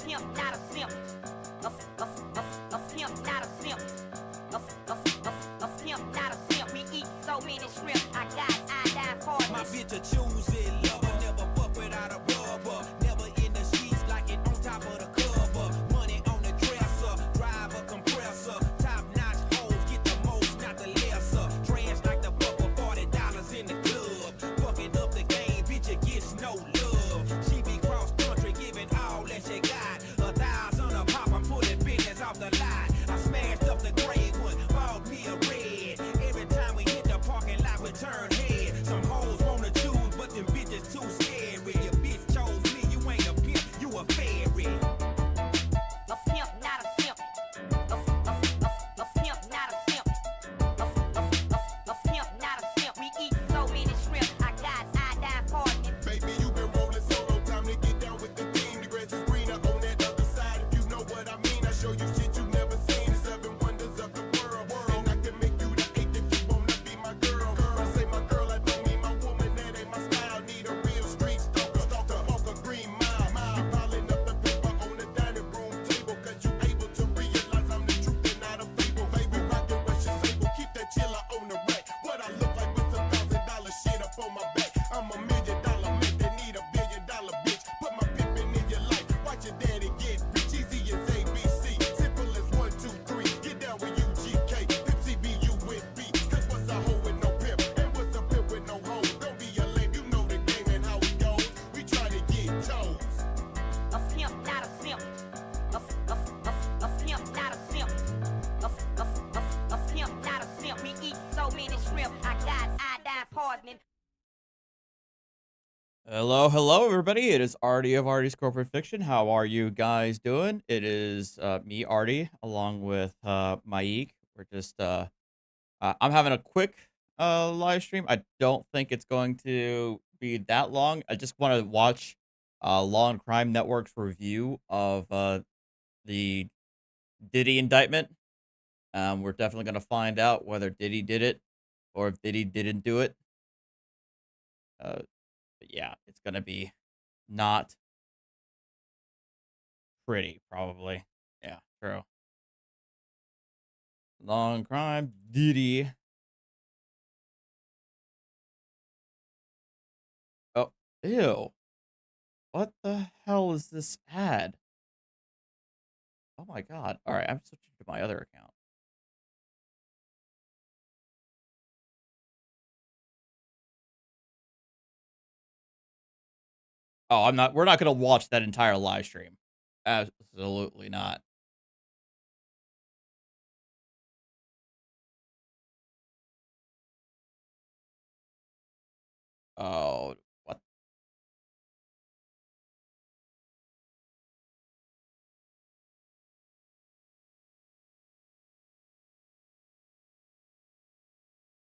pimp, not a simp. A pimp, not a simp. A pimp, not a simp. We eat so many shrimp. I got iodine for My bitch a choosy lover, never fuck without a rubber. Never in the sheets like it on top of the cover. Money on the dresser, drive a compressor. Top notch hoes get the most, not the lesser. Trash like the fuck for $40 in the club. Fucking up the game, bitch, it gets no love. She be cross country, giving all that she got. 1,000 a pop, I'm pulling business off the lot. I smashed up the gray one, bought me a red. Every time we hit the parking lot, we turn head. Some hoes wanna choose, but them bitches too scary. Your bitch chose me, you ain't a pimp, you a fairy. a pimp, not a simp. A pimp, not a simp. A pimp, not a simp. We eat so many shrimp. I got iodine poisoning. Baby, you been rolling solo, time to get down with the team. The grass is greener on that other side. If you know what I mean, I show you shit you never seen. The 7 wonders of the world. And I can make you the 8 if you wanna be my girl. I say my girl, I don't mean my woman, that ain't my style. Need a real street stalker, walk a green mile. You piling up the paper on the dining room table, cause you able to realize I'm the truth and not a fable. Baby, rockin' Russian sable, keep that chiller on the rack. What I look like with some $1,000 shit up on my back. I'm $1 million man that need $1 billion bitch. Put my pimpin' in your life, watch your daddy get rich. Easy as ABC, simple as 1, 2, 3. Get down with UGK, Pimp CBU with B. Cause what's a hoe with no pimp, and what's a pimp with no hoe? Don't be a lame, you know the game and how it goes. We try to get toes. A pimp, not a simp. A pimp, not a simp. A pimp, not a simp. We eat so many shrimp. I got iodine poisoning. Hello, everybody. It is Arty of Arty's Corporate Fiction. How are you guys doing? It is me, Arty, along with Maik. We're just I'm having a quick live stream. I don't think it's going to be that long. I just want to watch Law and Crime Network's review of the Diddy indictment. We're definitely going to find out whether Diddy did it or if Diddy didn't do it. But yeah, it's going to be not pretty, probably. Yeah, true. Long crime, Diddy. Oh, ew. What the hell is this ad? Oh my god. All right, I'm switching to my other account. Oh, we're not going to watch that entire live stream. Absolutely not. Oh, what?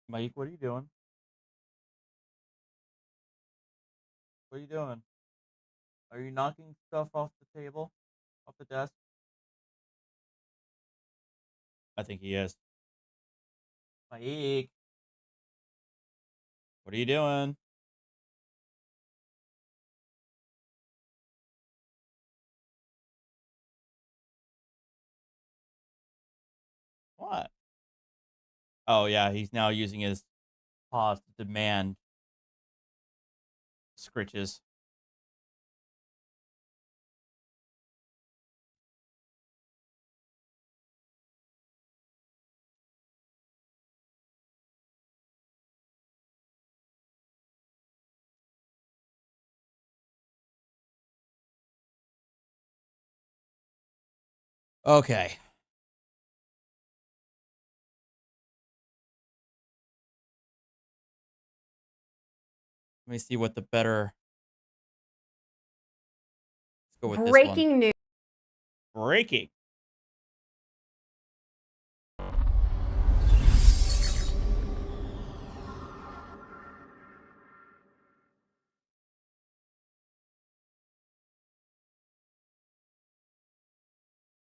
Mike, what are you doing? What are you doing? Are you knocking stuff off the table? Off the desk? I think he is. Mike, what are you doing? What? Oh, yeah, he's now using his paws to demand scritches. Okay. Let me see what the better. Let's go with this one. Breaking news. Breaking.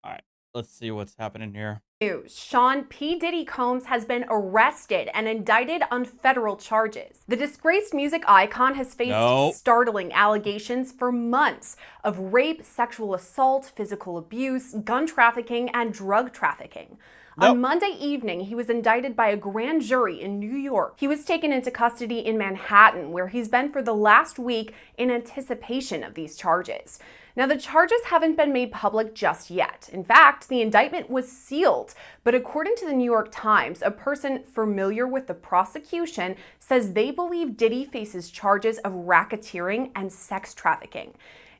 All right. let's see what's happening here. News. Sean P. Diddy Combs has been arrested and indicted on federal charges. The disgraced music icon has faced startling allegations for months of rape, sexual assault, physical abuse, gun trafficking, and drug trafficking. On Monday evening, he was indicted by a grand jury in New York. He was taken into custody in Manhattan, where he's been for the last week in anticipation of these charges. Now, the charges haven't been made public just yet. In fact, the indictment was sealed. But according to the New York Times, a person familiar with the prosecution says they believe Diddy faces charges of racketeering and sex trafficking.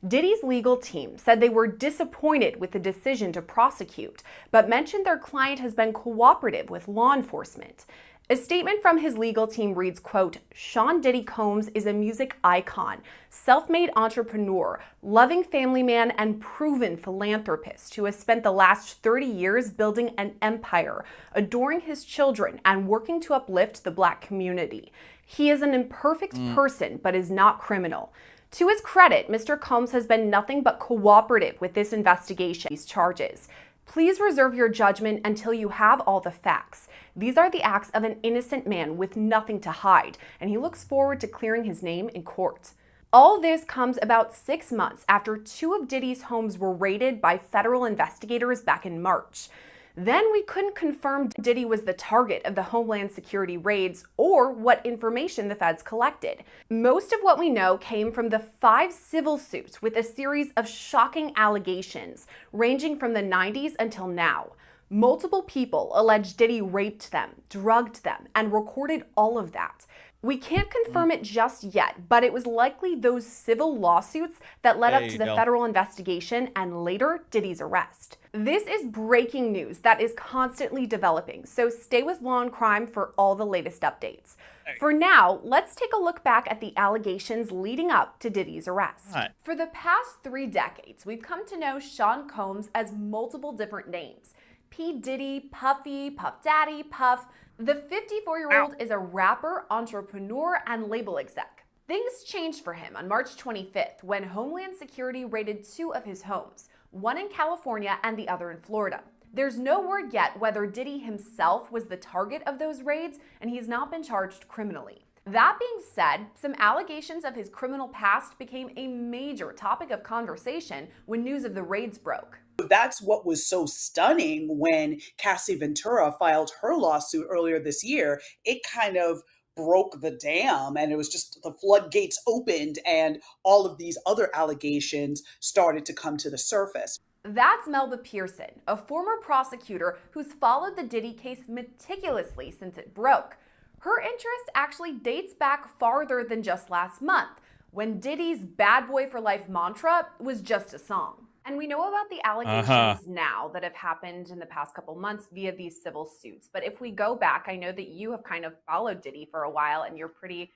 Diddy's legal team said they were disappointed with the decision to prosecute, but mentioned their client has been cooperative with law enforcement. A statement from his legal team reads, quote, Sean Diddy Combs is a music icon, self-made entrepreneur, loving family man, and proven philanthropist who has spent the last 30 years building an empire, adoring his children, and working to uplift the Black community. He is an imperfect person, but is not criminal. To his credit, Mr. Combs has been nothing but cooperative with this investigation, these charges. Please reserve your judgment until you have all the facts. These are the acts of an innocent man with nothing to hide, and he looks forward to clearing his name in court. All this comes about 6 months after 2 of Diddy's homes were raided by federal investigators back in March. Then we couldn't confirm Diddy was the target of the Homeland Security raids or what information the feds collected. Most of what we know came from the 5 civil suits with a series of shocking allegations ranging from the 90s until now. Multiple people alleged Diddy raped them, drugged them, and recorded all of that. We can't confirm it just yet, but it was likely those civil lawsuits that led up to the federal investigation and later Diddy's arrest. This is breaking news that is constantly developing, so stay with Law and Crime for all the latest updates. For now, let's take a look back at the allegations leading up to Diddy's arrest. For the past 3 decades, we've come to know Sean Combs as multiple different names. P. Diddy, Puffy, Puff Daddy, Puff. The 54-year-old is a rapper, entrepreneur, and label exec. Things changed for him on March 25th when Homeland Security raided 2 of his homes, one in California and the other in Florida. There's no word yet whether Diddy himself was the target of those raids, and he's not been charged criminally. That being said, some allegations of his criminal past became a major topic of conversation when news of the raids broke. That's what was so stunning when Cassie Ventura filed her lawsuit earlier this year. It kind of broke the dam, and it was just the floodgates opened and all of these other allegations started to come to the surface. That's Melba Pearson, a former prosecutor who's followed the Diddy case meticulously since it broke. Her interest actually dates back farther than just last month, when Diddy's Bad Boy for Life mantra was just a song. And we know about the allegations now that have happened in the past couple months via these civil suits. But if we go back, I know that you have kind of followed Diddy for a while and you're pretty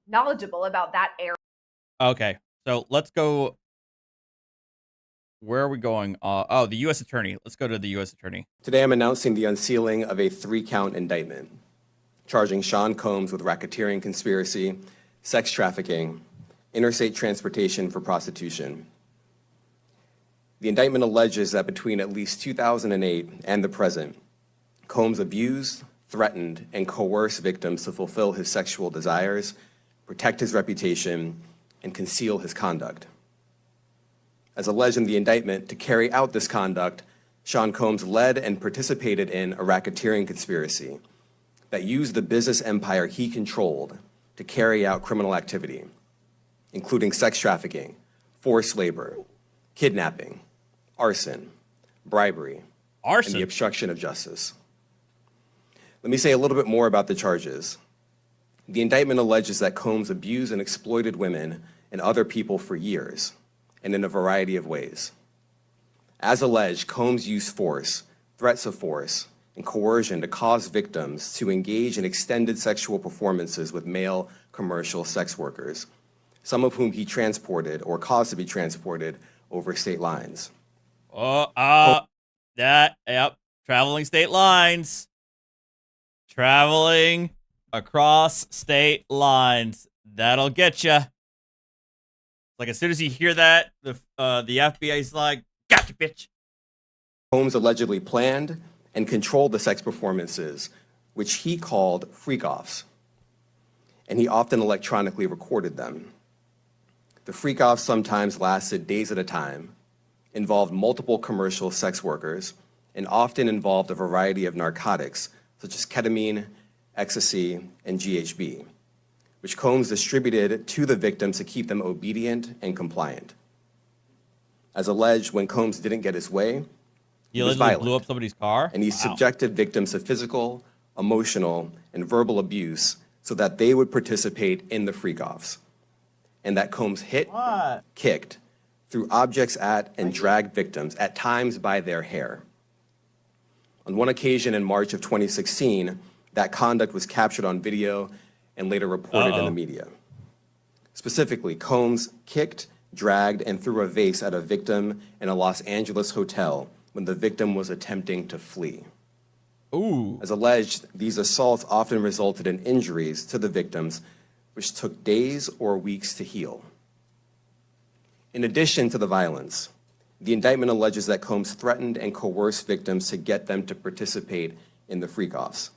knowledgeable about that area. Okay, so let's go. Where are we going? Oh, the U.S. Attorney. Let's go to the U.S. Attorney. Today I'm announcing the unsealing of a 3-count indictment, charging Sean Combs with racketeering conspiracy, sex trafficking, interstate transportation for prostitution. The indictment alleges that between at least 2008 and the present, Combs abused, threatened, and coerced victims to fulfill his sexual desires, protect his reputation, and conceal his conduct. As alleged in the indictment, to carry out this conduct, Sean Combs led and participated in a racketeering conspiracy that used the business empire he controlled to carry out criminal activity, including sex trafficking, forced labor, kidnapping, arson, bribery, and the obstruction of justice. Let me say a little bit more about the charges. The indictment alleges that Combs abused and exploited women and other people for years, and in a variety of ways. As alleged, Combs used force, threats of force, and coercion to cause victims to engage in extended sexual performances with male commercial sex workers, some of whom he transported or caused to be transported over state lines. Traveling state lines. Traveling across state lines. That'll get you. Like, as soon as you hear that, the FBI's like, gotcha, bitch. Combs allegedly planned and controlled the sex performances, which he called freak-offs, and he often electronically recorded them. The freak-offs sometimes lasted days at a time, involved multiple commercial sex workers, and often involved a variety of narcotics, such as ketamine, ecstasy, and GHB, which Combs distributed to the victims to keep them obedient and compliant. As alleged, when Combs didn't get his way, he was violent, blew up somebody's car, and he subjected victims to physical, emotional, and verbal abuse so that they would participate in the freak-offs, and that Combs hit, kicked, threw objects at, and dragged victims, at times by their hair. On one occasion in March of 2016, that conduct was captured on video and later reported in the media. Specifically, Combs kicked, dragged, and threw a vase at a victim in a Los Angeles hotel when the victim was attempting to flee. Ooh. As alleged, these assaults often resulted in injuries to the victims, which took days or weeks to heal. In addition to the violence, the indictment alleges that Combs threatened and coerced victims to get them to participate in the freak-offs.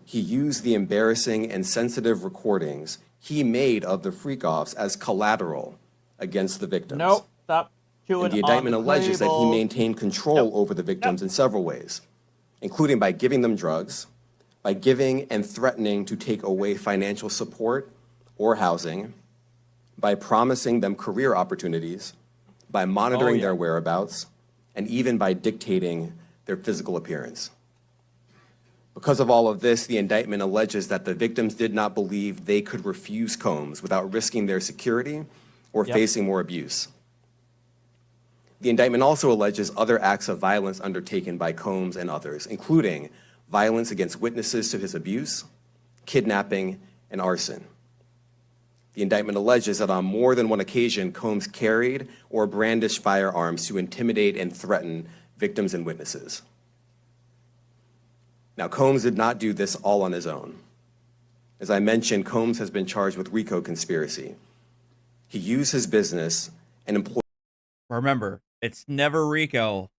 He used the embarrassing and sensitive recordings he made of the freak-offs as collateral against the victims. Nope, stop chewing. And the indictment alleges that he maintained control over the victims in several ways, including by giving them drugs, by giving and threatening to take away financial support or housing, by promising them career opportunities, by monitoring their whereabouts, and even by dictating their physical appearance. Because of all of this, the indictment alleges that the victims did not believe they could refuse Combs without risking their security or facing more abuse. The indictment also alleges other acts of violence undertaken by Combs and others, including violence against witnesses to his abuse, kidnapping, and arson. The indictment alleges that on more than one occasion, Combs carried or brandished firearms to intimidate and threaten victims and witnesses. Now, Combs did not do this all on his own. As I mentioned, Combs has been charged with RICO conspiracy. He used his business and employees Remember, it's never RICO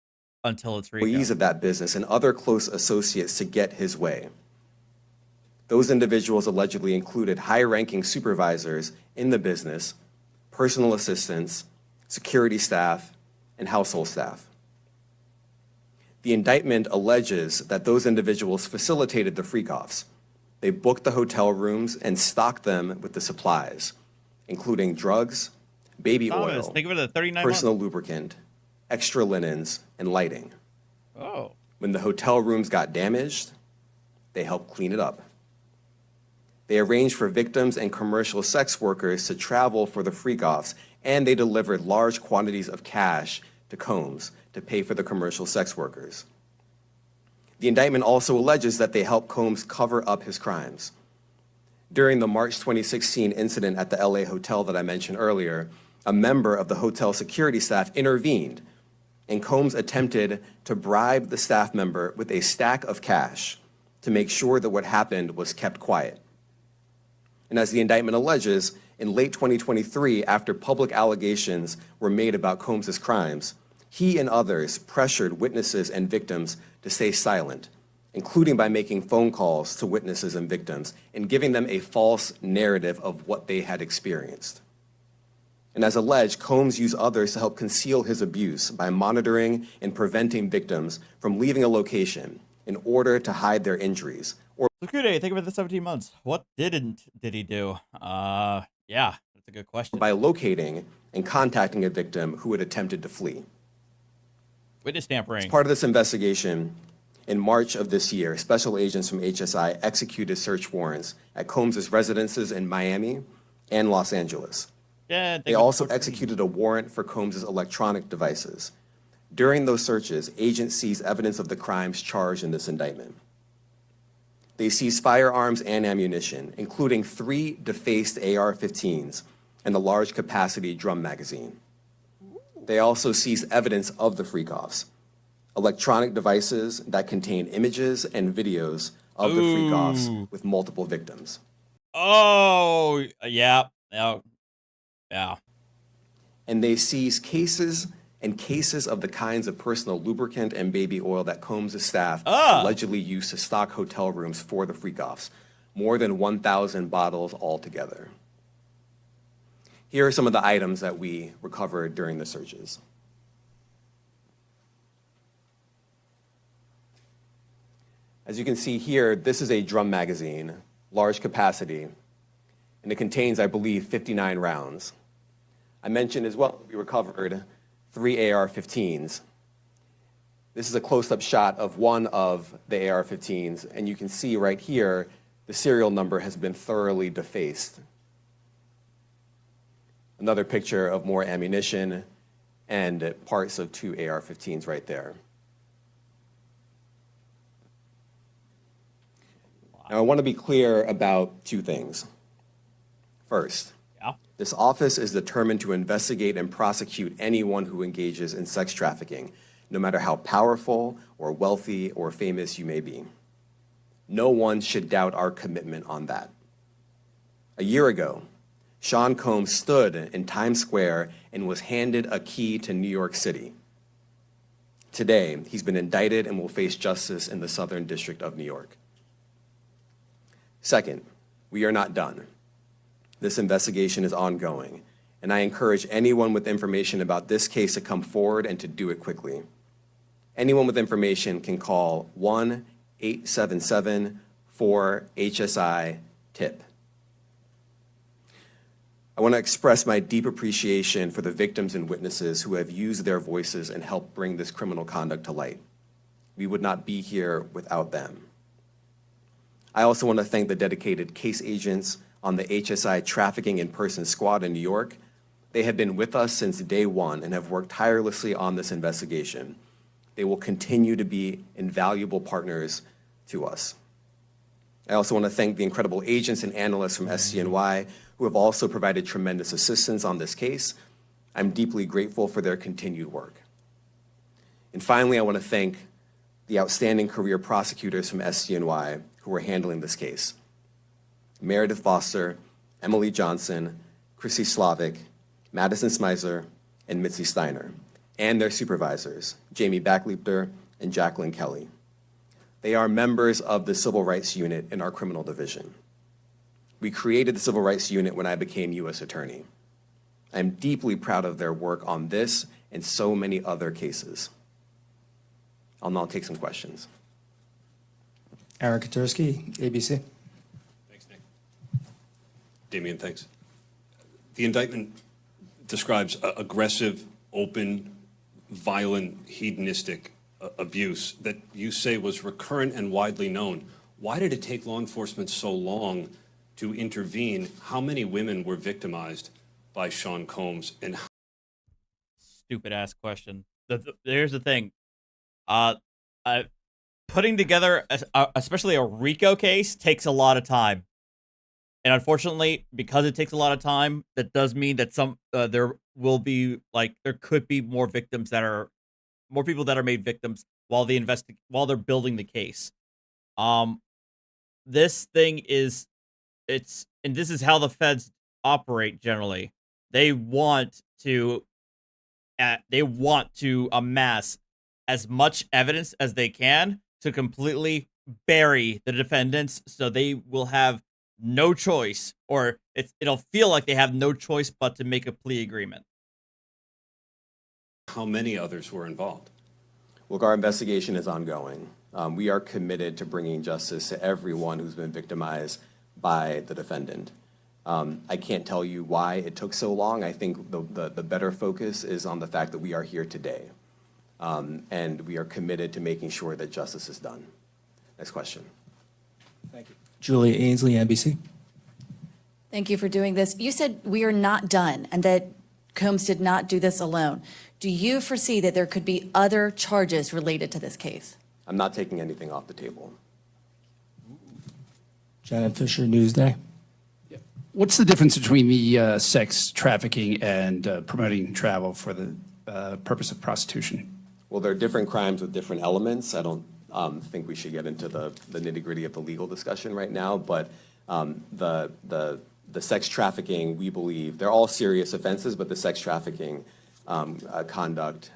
until it's RICO. of that business and other close associates to get his way. Those individuals allegedly included high-ranking supervisors in the business, personal assistants, security staff, and household staff. The indictment alleges that those individuals facilitated the freak-offs. They booked the hotel rooms and stocked them with the supplies, including drugs, baby oil, think of it as 39 personal lubricant, extra linens, and lighting. Oh. When the hotel rooms got damaged, they helped clean it up. They arranged for victims and commercial sex workers to travel for the freak-offs, and they delivered large quantities of cash to Combs to pay for the commercial sex workers. The indictment also alleges that they helped Combs cover up his crimes. During the March 2016 incident at the LA hotel that I mentioned earlier, a member of the hotel security staff intervened, and Combs attempted to bribe the staff member with a stack of cash to make sure that what happened was kept quiet. And as the indictment alleges, in late 2023, after public allegations were made about Combs' crimes, he and others pressured witnesses and victims to stay silent, including by making phone calls to witnesses and victims and giving them a false narrative of what they had experienced. And as alleged, Combs used others to help conceal his abuse by monitoring and preventing victims from leaving a location in order to hide their injuries. Or Security, think about the 17 months. What did he do? Yeah, that's a good question. by locating and contacting a victim who had attempted to flee. Witness tampering. As part of this investigation, in March of this year, special agents from HSI executed search warrants at Combs' residences in Miami and Los Angeles. Yeah, They also executed a warrant for Combs' electronic devices. During those searches, agents seized evidence of the crimes charged in this indictment. They seized firearms and ammunition, including 3 defaced AR-15s and a large capacity drum magazine. They also seized evidence of the freak-offs, electronic devices that contain images and videos of the freak-offs with multiple victims. Oh, yeah. Yeah. And they seized cases and cases of the kinds of personal lubricant and baby oil that Combs' staff Ah. allegedly used to stock hotel rooms for the freak-offs. More than 1,000 bottles altogether. Here are some of the items that we recovered during the searches. As you can see here, this is a drum magazine, large capacity, and it contains, I believe, 59 rounds. I mentioned as well, we recovered 3 AR-15s. This is a close-up shot of one of the AR-15s, and you can see right here, the serial number has been thoroughly defaced. Another picture of more ammunition and parts of 2 AR-15s right there. Now, I want to be clear about 2 things. First, this office is determined to investigate and prosecute anyone who engages in sex trafficking, no matter how powerful or wealthy or famous you may be. No one should doubt our commitment on that. A year ago, Sean Combs stood in Times Square and was handed a key to New York City. Today, he's been indicted and will face justice in the Southern District of New York. Second, we are not done. This investigation is ongoing, and I encourage anyone with information about this case to come forward and to do it quickly. Anyone with information can call 1-877-4-HSI-TIP. I want to express my deep appreciation for the victims and witnesses who have used their voices and helped bring this criminal conduct to light. We would not be here without them. I also want to thank the dedicated case agents on the HSI Trafficking in Person Squad in New York. They have been with us since day one and have worked tirelessly on this investigation. They will continue to be invaluable partners to us. I also want to thank the incredible agents and analysts from SCNY who have also provided tremendous assistance on this case. I'm deeply grateful for their continued work. And finally, I want to thank the outstanding career prosecutors from SCNY who are handling this case. Meredith Foster, Emily Johnson, Chrissy Slavic, Madison Smizer, and Mitzi Steiner, and their supervisors, Jamie Backleeper and Jacqueline Kelly. They are members of the Civil Rights Unit in our criminal division. We created the Civil Rights Unit when I became U.S. Attorney. I'm deeply proud of their work on this and so many other cases. I'll now take some questions. Aaron Katursky, ABC. Thanks, Nick. Damian, thanks. The indictment describes aggressive, open, violent, hedonistic abuse that you say was recurrent and widely known. Why did it take law enforcement so long to intervene? How many women were victimized by Sean Combs? And Stupid ass question. Here's the thing. Putting together, especially a RICO case, takes a lot of time. And unfortunately, because it takes a lot of time, that does mean that there could be more victims more people that are made victims while they're building the case. This thing is, and this is how the feds operate generally. They want to amass as much evidence as they can to completely bury the defendants, so they will have no choice, or it'll feel like they have no choice but to make a plea agreement. how many others were involved? Look, our investigation is ongoing. We are committed to bringing justice to everyone who's been victimized by the defendant. I can't tell you why it took so long. I think the better focus is on the fact that we are here today. And we are committed to making sure that justice is done. Next question. Thank you. Julia Ainsley, NBC. Thank you for doing this. You said we are not done and that Combs did not do this alone. Do you foresee that there could be other charges related to this case? I'm not taking anything off the table. Janet Fisher, Newsday. What's the difference between the sex trafficking and promoting travel for the purpose of prostitution? Well, there are different crimes with different elements. I don't think we should get into the nitty-gritty of the legal discussion right now, but the sex trafficking, we believe, they're all serious offenses, but the sex trafficking conduct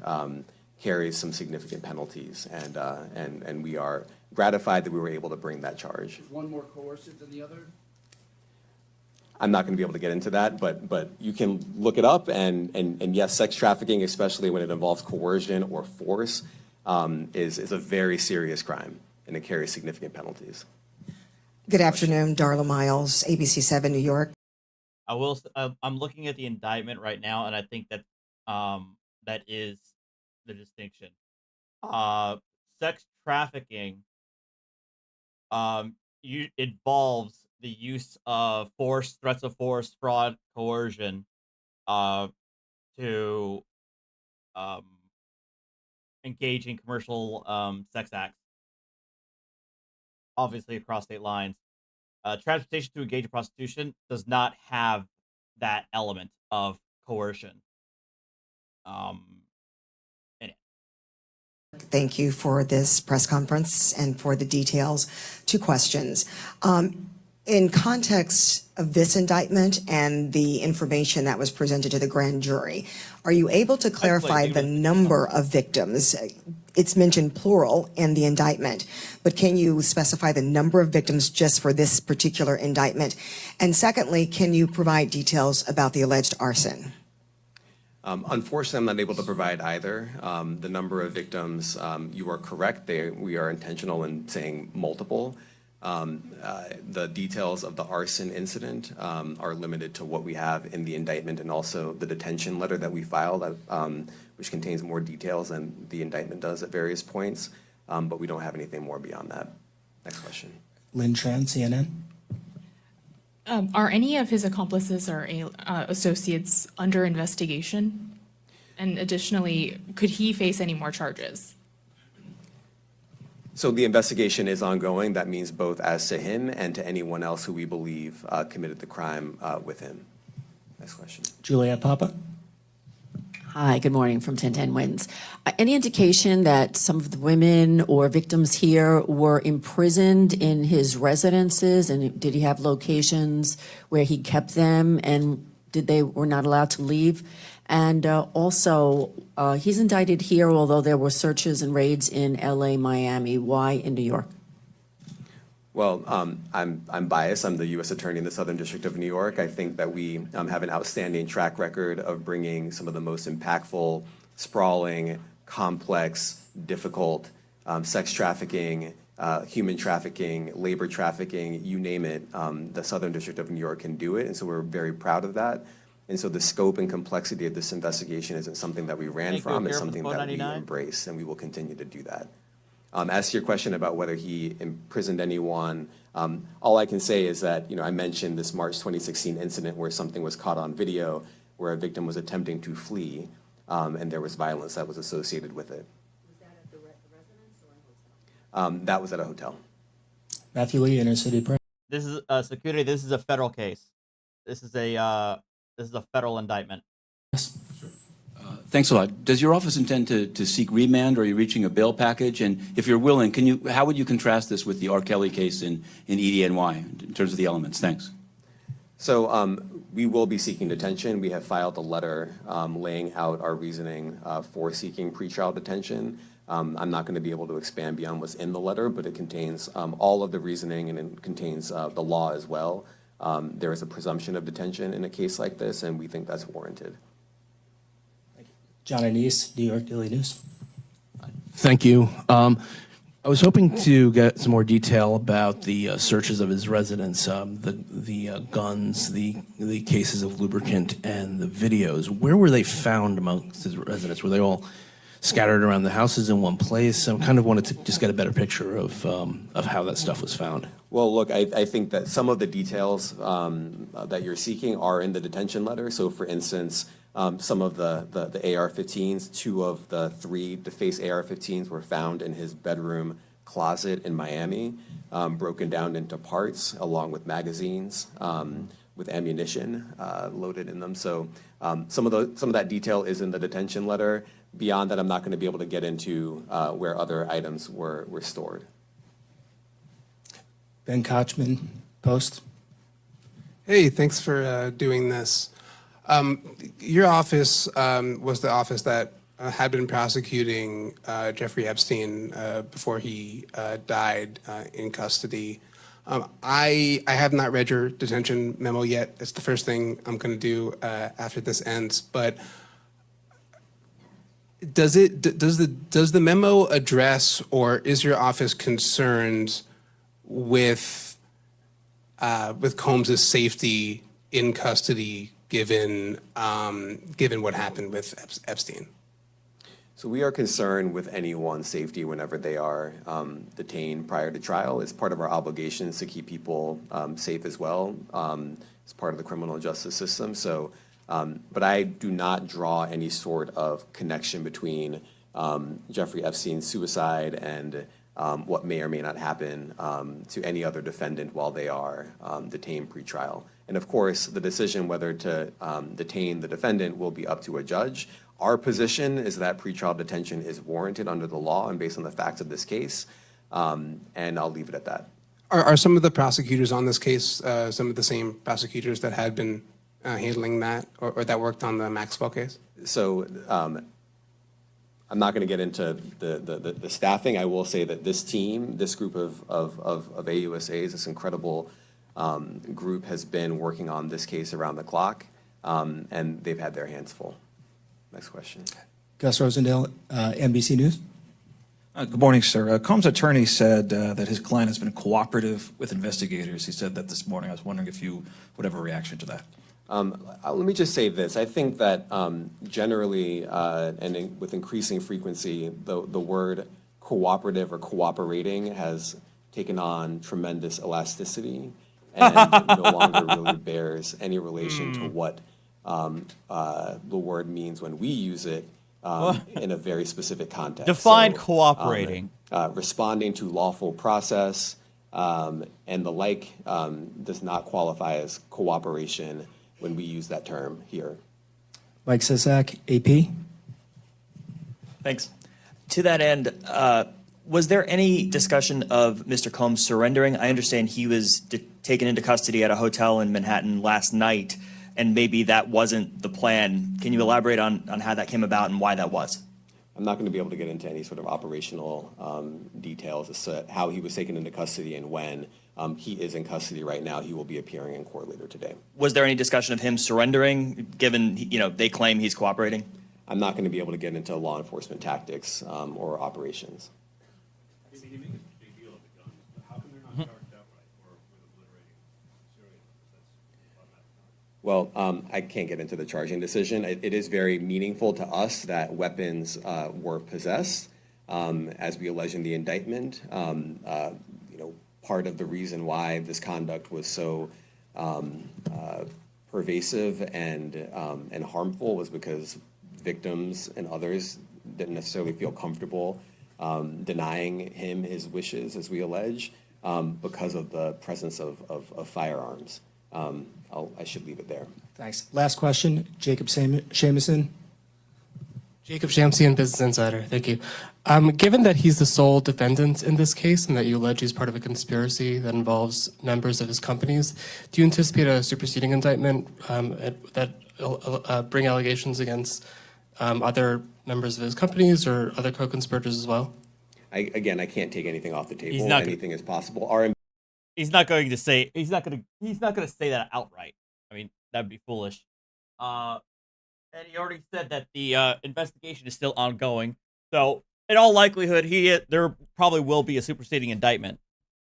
carries some significant penalties, and we are gratified that we were able to bring that charge. Is one more coercive than the other? I'm not going to be able to get into that, but you can look it up, and yes, sex trafficking, especially when it involves coercion or force, is a very serious crime, and it carries significant penalties. Good afternoon, Darla Miles, ABC 7 New York. I'm looking at the indictment right now, and I think that that is the distinction. Sex trafficking involves the use of force, threats of force, fraud, coercion, to engage in commercial sex acts, obviously across state lines. Transportation to engage in prostitution does not have that element of coercion in it. Thank you for this press conference and for the details. 2 questions. In context of this indictment and the information that was presented to the grand jury, are you able to clarify the number of victims? It's mentioned plural in the indictment, but can you specify the number of victims just for this particular indictment? And secondly, can you provide details about the alleged arson? Unfortunately, I'm not able to provide either. The number of victims, you are correct. We are intentional in saying multiple. The details of the arson incident are limited to what we have in the indictment and also the detention letter that we filed, which contains more details than the indictment does at various points, but we don't have anything more beyond that. Next question. Lynn Tran, CNN. Are any of his accomplices or associates under investigation? And additionally, could he face any more charges? So the investigation is ongoing. That means both as to him and to anyone else who we believe committed the crime with him. Next question. Juliet Papa. Hi, good morning from 1010 Wins. Any indication that some of the women or victims here were imprisoned in his residences, and did he have locations where he kept them, and they were not allowed to leave? And also, he's indicted here, although there were searches and raids in LA, Miami. Why in New York? Well, I'm biased. I'm the U.S. Attorney in the Southern District of New York. I think that we have an outstanding track record of bringing some of the most impactful, sprawling, complex, difficult sex trafficking, human trafficking, labor trafficking, you name it. The Southern District of New York can do it, and so we're very proud of that. And so the scope and complexity of this investigation isn't something that we ran from, it's something that we embrace, and we will continue to do that. As to your question about whether he imprisoned anyone, all I can say is that, I mentioned this March 2016 incident where something was caught on video, where a victim was attempting to flee, and there was violence that was associated with it. Was that at the residence or a hotel? That was at a hotel. Matthew Lee, Inner City Press. This is security. This is a federal case. This is a federal indictment. Yes. Thanks a lot. Does your office intend to seek remand, or are you reaching a bail package? And if you're willing, how would you contrast this with the R. Kelly case in EDNY in terms of the elements? Thanks. So we will be seeking detention. We have filed a letter laying out our reasoning for seeking pretrial detention. I'm not going to be able to expand beyond what's in the letter, but it contains all of the reasoning, and it contains the law as well. There is a presumption of detention in a case like this, and we think that's warranted. John Anise, New York Daily News. Thank you. I was hoping to get some more detail about the searches of his residence, the guns, the cases of lubricant, and the videos. Where were they found amongst his residents? Were they all scattered around the houses in one place? I kind of wanted to just get a better picture of how that stuff was found. Well, look, I think that some of the details that you're seeking are in the detention letter. So, for instance, some of the AR-15s, 2 of the 3 defaced AR-15s were found in his bedroom closet in Miami, broken down into parts, along with magazines, with ammunition loaded in them. So some of that detail is in the detention letter. Beyond that, I'm not going to be able to get into where other items were stored. Ben Kochman, Post. Hey, thanks for doing this. Your office was the office that had been prosecuting Jeffrey Epstein before he died in custody. I have not read your detention memo yet. It's the first thing I'm going to do after this ends. But does the memo address, or is your office concerned with Combs's safety in custody, given what happened with Epstein? So we are concerned with anyone's safety whenever they are detained prior to trial. It's part of our obligations to keep people safe as well. It's part of the criminal justice system. So, but I do not draw any sort of connection between Jeffrey Epstein's suicide and what may or may not happen to any other defendant while they are detained pre-trial. And of course, the decision whether to detain the defendant will be up to a judge. Our position is that pretrial detention is warranted under the law and based on the facts of this case, and I'll leave it at that. Are some of the prosecutors on this case some of the same prosecutors that had been handling that, or that worked on the Maxwell case? So I'm not going to get into the staffing. I will say that this team, this group of AUSAs, this incredible group has been working on this case around the clock, and they've had their hands full. Next question. Gus Rosendale, NBC News. Good morning, sir. Combs' attorney said that his client has been cooperative with investigators. He said that this morning. I was wondering if you would have a reaction to that. Let me just say this. I think that generally with increasing frequency, the word cooperative or cooperating has taken on tremendous elasticity and no longer really bears any relation to what the word means when we use it in a very specific context. Define cooperating. Responding to lawful process and the like does not qualify as cooperation when we use that term here. Mike Sisak, AP. Thanks. To that end, was there any discussion of Mr. Combs surrendering? I understand he was taken into custody at a hotel in Manhattan last night, and maybe that wasn't the plan. Can you elaborate on how that came about and why that was? I'm not going to be able to get into any sort of operational details as to how he was taken into custody and when. He is in custody right now. He will be appearing in court later today. Was there any discussion of him surrendering, given they claim he's cooperating? I'm not going to be able to get into law enforcement tactics or operations. Well, I can't get into the charging decision. It is very meaningful to us that weapons were possessed, as we allege in the indictment. Part of the reason why this conduct was so pervasive and harmful was because victims and others didn't necessarily feel comfortable denying him his wishes, as we allege, because of the presence of firearms. I should leave it there. Thanks. Last question, Jacob Shamison. Jacob Shamsian, Business Insider. Thank you. Given that he's the sole defendant in this case and that you allege he's part of a conspiracy that involves members of his companies, do you anticipate a superseding indictment that bring allegations against other members of his companies or other co-conspirators as well? I can't take anything off the table. He's not anything is possible. He's not going to say that outright. I mean, that'd be foolish. And he already said that the investigation is still ongoing. So, in all likelihood, there probably will be a superseding indictment.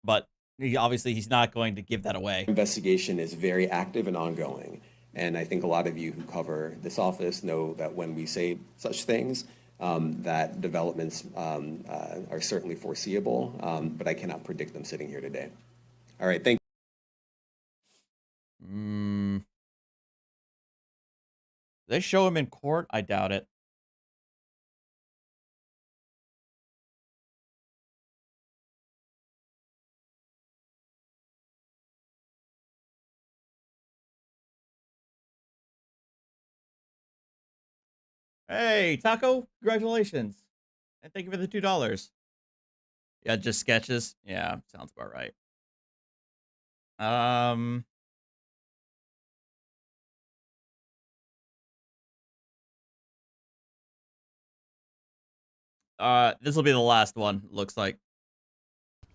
But he's not going to give that away. Investigation is very active and ongoing. And I think a lot of you who cover this office know that when we say such things, that developments are certainly foreseeable, but I cannot predict them sitting here today. All right, thank you. They show him in court? I doubt it. Hey, Taco, congratulations. And thank you for the $2. Yeah, just sketches. Yeah, sounds about right. This will be the last one, looks like.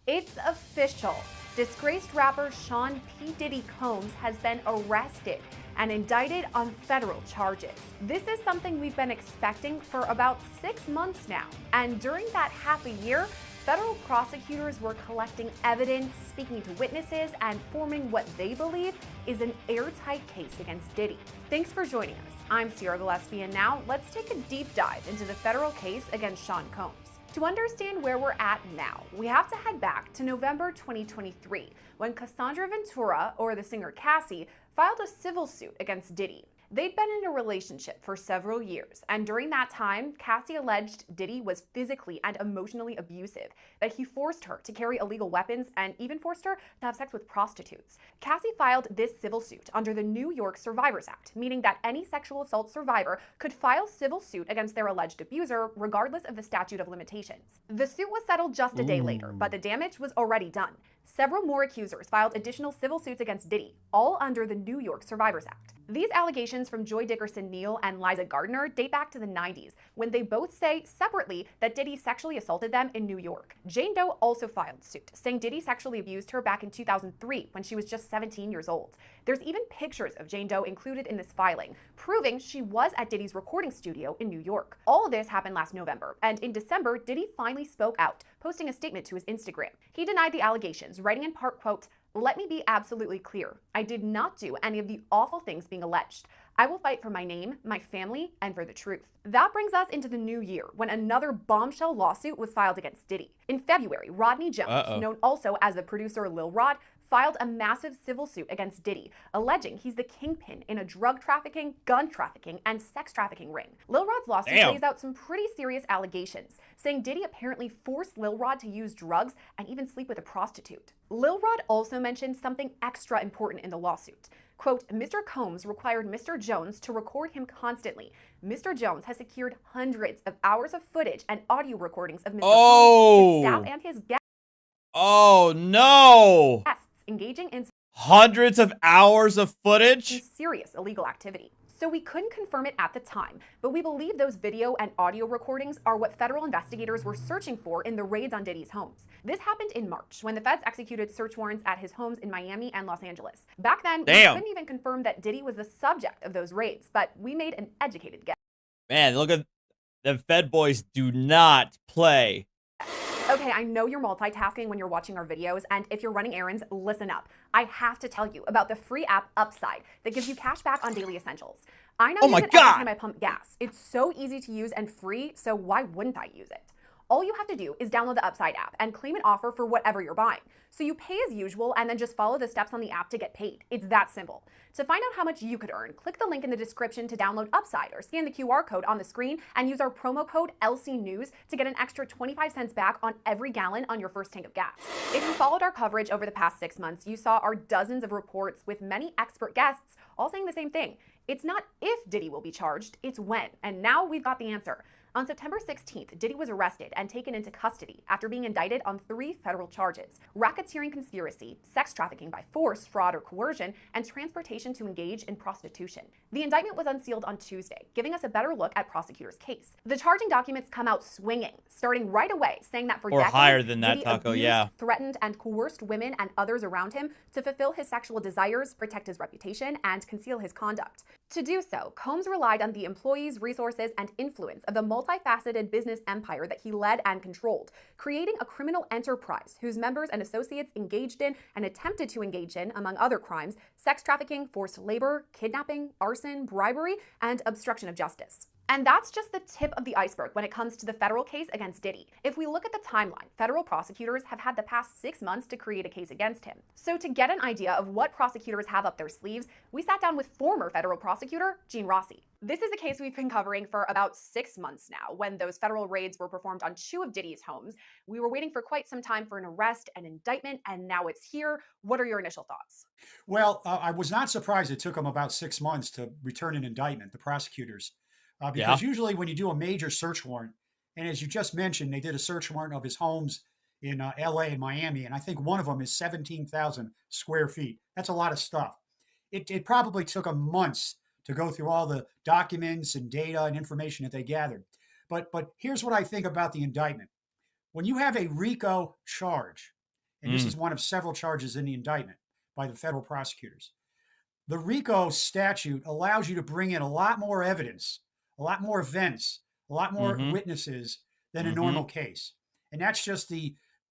It's official. Disgraced rapper Sean P. Diddy Combs has been arrested and indicted on federal charges. This is something we've been expecting for about 6 months now. And during that half a year, federal prosecutors were collecting evidence, speaking to witnesses, and forming what they believe is an airtight case against Diddy. Thanks for joining us. I'm Sierra Gillespie, and now let's take a deep dive into the federal case against Sean Combs. To understand where we're at now, we have to head back to November 2023, when Cassandra Ventura, or the singer Cassie, filed a civil suit against Diddy. They'd been in a relationship for several years, and during that time, Cassie alleged Diddy was physically and emotionally abusive, that he forced her to carry illegal weapons and even forced her to have sex with prostitutes. Cassie filed this civil suit under the New York Survivors Act, meaning that any sexual assault survivor could file civil suit against their alleged abuser, regardless of the statute of limitations. The suit was settled just a day later, but the damage was already done. Several more accusers filed additional civil suits against Diddy, all under the New York Survivors Act. These allegations from Joy Dickerson Neal and Liza Gardner date back to the 90s, when they both say separately that Diddy sexually assaulted them in New York. Jane Doe also filed suit, saying Diddy sexually abused her back in 2003 when she was just 17 years old. There's even pictures of Jane Doe included in this filing, proving she was at Diddy's recording studio in New York. All of this happened last November, and in December, Diddy finally spoke out, posting a statement to his Instagram. He denied the allegations, writing in part, quote, "Let me be absolutely clear. I did not do any of the awful things being alleged. I will fight for my name, my family, and for the truth." That brings us into the new year, when another bombshell lawsuit was filed against Diddy. In February, Rodney Jones, known also as the producer Lil Rod, filed a massive civil suit against Diddy, alleging he's the kingpin in a drug trafficking, gun trafficking, and sex trafficking ring. Lil Rod's lawsuit lays out some pretty serious allegations, saying Diddy apparently forced Lil Rod to use drugs and even sleep with a prostitute. Lil Rod also mentioned something extra important in the lawsuit. Quote, "Mr. Combs required Mr. Jones to record him constantly. Mr. Jones has secured hundreds of hours of footage and audio recordings of Mr. Combs, his staff, and his guests. Oh, no! Engaging in Hundreds of hours of footage? Serious illegal activity. So we couldn't confirm it at the time, but we believe those video and audio recordings are what federal investigators were searching for in the raids on Diddy's homes. This happened in March, when the feds executed search warrants at his homes in Miami and Los Angeles. Back then, we couldn't even confirm that Diddy was the subject of those raids, but we made an educated guess. Man, look at the Fed boys do not play. Okay, I know you're multitasking when you're watching our videos, and if you're running errands, listen up. I have to tell you about the free app Upside that gives you cash back on daily essentials. I now use it every time I pump gas. It's so easy to use and free, so why wouldn't I use it? All you have to do is download the Upside app and claim an offer for whatever you're buying. So you pay as usual and then just follow the steps on the app to get paid. It's that simple. To find out how much you could earn, click the link in the description to download Upside or scan the QR code on the screen and use our promo code LCNews to get an extra 25 cents back on every gallon on your first tank of gas. If you followed our coverage over the past 6 months, you saw our dozens of reports with many expert guests all saying the same thing. It's not if Diddy will be charged, it's when. And now we've got the answer. On September 16th, Diddy was arrested and taken into custody after being indicted on 3 federal charges: racketeering conspiracy, sex trafficking by force, fraud, or coercion, and transportation to engage in prostitution. The indictment was unsealed on Tuesday, giving us a better look at Prosecutor's case. The charging documents come out swinging, starting right away, saying that for decades, higher than that, Diddy Taco, abused, threatened, and coerced women and others around him to fulfill his sexual desires, protect his reputation, and conceal his conduct. To do so, Combs relied on the employees, resources, and influence of the multifaceted business empire that he led and controlled, creating a criminal enterprise whose members and associates engaged in and attempted to engage in, among other crimes, sex trafficking, forced labor, kidnapping, arson, bribery, and obstruction of justice. And that's just the tip of the iceberg when it comes to the federal case against Diddy. If we look at the timeline, federal prosecutors have had the past 6 months to create a case against him. So to get an idea of what prosecutors have up their sleeves, we sat down with former federal prosecutor Gene Rossi. This is a case we've been covering for about 6 months now, when those federal raids were performed on 2 of Diddy's homes. We were waiting for quite some time for an arrest and indictment, and now it's here. What are your initial thoughts? Well, I was not surprised it took them about 6 months to return an indictment, the prosecutors. Because usually when you do a major search warrant, and as you just mentioned, they did a search warrant of his homes in LA and Miami, and I think one of them is 17,000 square feet. That's a lot of stuff. It probably took them months to go through all the documents and data and information that they gathered. But here's what I think about the indictment. When you have a RICO charge, and this is one of several charges in the indictment by the federal prosecutors, the RICO statute allows you to bring in a lot more evidence, a lot more events, a lot more witnesses than a normal case. And that's just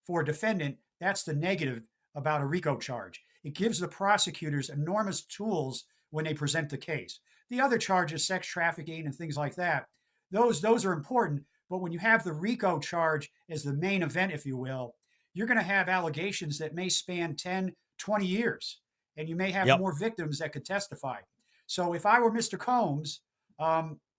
for a defendant, that's the negative about a RICO charge. It gives the prosecutors enormous tools when they present the case. The other charges, sex trafficking and things like that, those are important. But when you have the RICO charge as the main event, if you will, you're going to have allegations that may span 10, 20 years. And you may have more victims that could testify. So if I were Mr. Combs,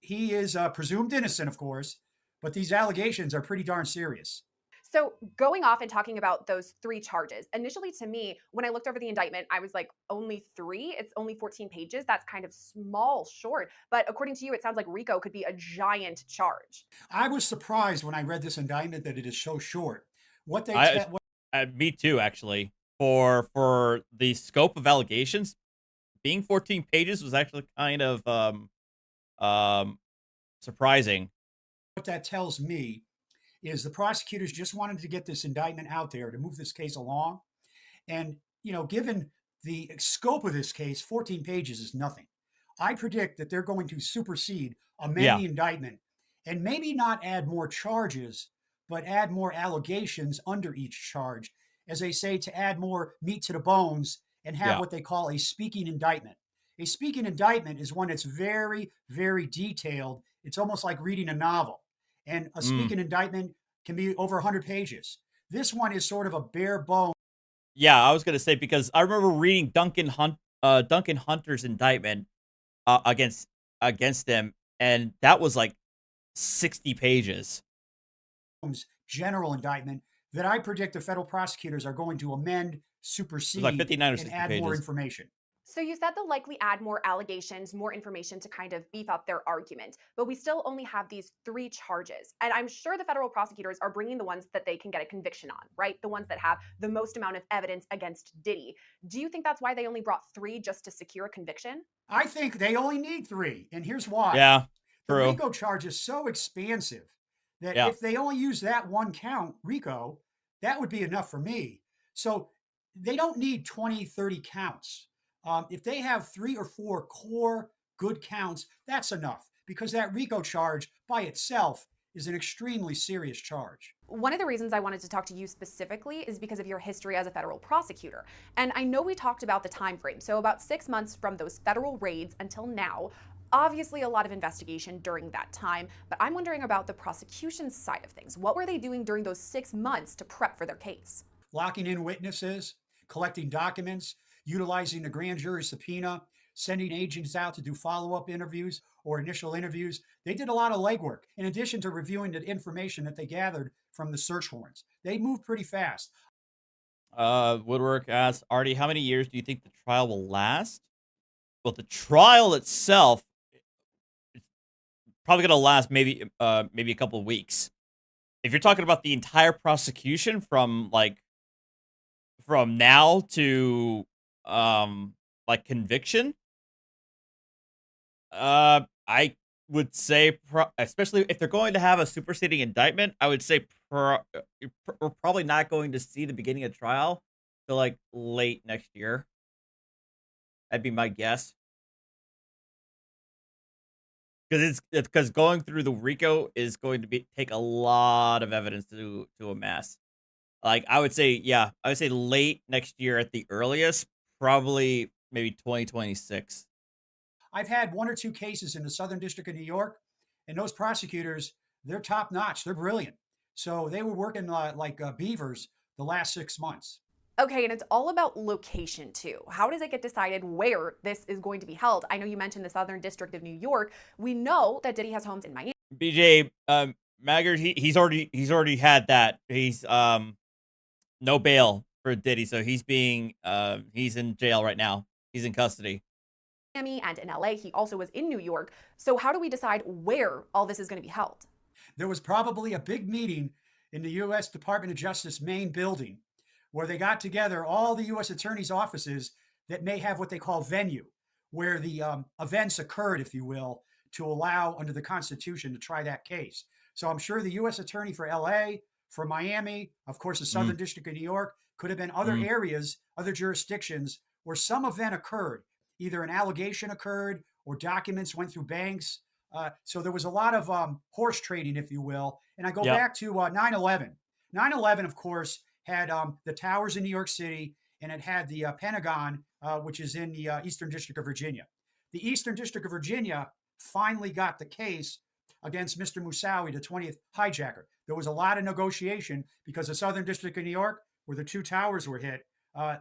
he is presumed innocent, of course, but these allegations are pretty darn serious. So going off and talking about those 3 charges, initially to me, when I looked over the indictment, I was like, only 3? It's only 14 pages. That's kind of small, short. But according to you, it sounds like RICO could be a giant charge. I was surprised when I read this indictment that it is so short. Me too, actually. For the scope of allegations, being 14 pages was actually kind of surprising. What that tells me is the prosecutors just wanted to get this indictment out there to move this case along. And, given the scope of this case, 14 pages is nothing. I predict that they're going to supersede, amend the indictment, and maybe not add more charges, but add more allegations under each charge, as they say, to add more meat to the bones and have what they call a speaking indictment. A speaking indictment is one that's very, very detailed. It's almost like reading a novel. And a speaking indictment can be over 100 pages. This one is sort of a bare bone. Yeah, I was going to say, because I remember reading Duncan Hunter's indictment against him, and that was like 60 pages. General indictment that I predict the federal prosecutors are going to amend, supersede, like 59 or 60 and add pages. more information. So you said they'll likely add more allegations, more information to kind of beef up their argument, but we still only have these 3 charges. And I'm sure the federal prosecutors are bringing the ones that they can get a conviction on, right? The ones that have the most amount of evidence against Diddy. Do you think that's why they only brought 3 just to secure a conviction? I think they only need 3, and here's why. Yeah, true. The RICO charge is so expansive that if they only use that one count, RICO, that would be enough for me. So they don't need 20, 30 counts. If they have 3 or 4 core good counts, that's enough, because that RICO charge by itself is an extremely serious charge. One of the reasons I wanted to talk to you specifically is because of your history as a federal prosecutor. And I know we talked about the time frame, so about 6 months from those federal raids until now. Obviously a lot of investigation during that time, but I'm wondering about the prosecution side of things. What were they doing during those 6 months to prep for their case? Locking in witnesses, collecting documents, utilizing the grand jury subpoena, sending agents out to do follow-up interviews or initial interviews. They did a lot of legwork, in addition to reviewing the information that they gathered from the search warrants. They moved pretty fast. Woodwork asks, Arty, how many years do you think the trial will last? Well, the trial itself, it's probably going to last maybe a couple of weeks. If you're talking about the entire prosecution from now to conviction, I would say, especially if they're going to have a superseding indictment, I would say we're probably not going to see the beginning of trial till like late next year. That'd be my guess. Because going through the RICO is going to take a lot of evidence to amass. Like I would say late next year at the earliest, probably maybe 2026. I've had 1 or 2 cases in the Southern District of New York, and those prosecutors, they're top notch. They're brilliant. So they were working like beavers the last 6 months. Okay, and it's all about location too. How does it get decided where this is going to be held? I know you mentioned the Southern District of New York. We know that Diddy has homes in Miami. BJ Maggard, he's already had that. He's no bail for Diddy, so he's in jail right now. He's in custody. Miami and in LA. He also was in New York. So how do we decide where all this is going to be held? There was probably a big meeting in the U.S. Department of Justice main building where they got together all the U.S. attorneys' offices that may have what they call venue, where the events occurred, if you will, to allow under the Constitution to try that case. So I'm sure the U.S. Attorney for L.A., for Miami, of course, the Southern District of New York, could have been other areas, other jurisdictions where some event occurred. Either an allegation occurred or documents went through banks. So there was a lot of horse trading, if you will. And I go back to 9/11. 9/11, of course, had the towers in New York City, and it had the Pentagon, which is in the Eastern District of Virginia. The Eastern District of Virginia finally got the case against Mr. Moussaoui, the 20th hijacker. There was a lot of negotiation because the Southern District of New York, where the two towers were hit,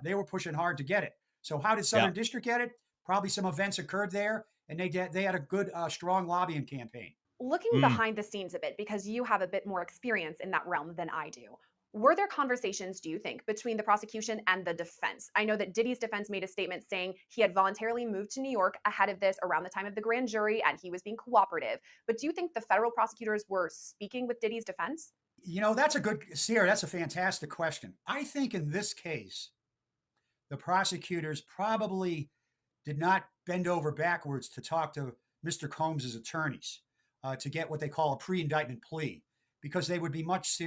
they were pushing hard to get it. So how did Southern District get it? Probably some events occurred there, and they had a good, strong lobbying campaign. Looking behind the scenes a bit, because you have a bit more experience in that realm than I do, were there conversations, do you think, between the prosecution and the defense? I know that Diddy's defense made a statement saying he had voluntarily moved to New York ahead of this around the time of the grand jury and he was being cooperative. But do you think the federal prosecutors were speaking with Diddy's defense? You know, that's a fantastic question. I think in this case, the prosecutors probably did not bend over backwards to talk to Mr. Combs's attorneys to get what they call a pre-indictment plea, because they would be much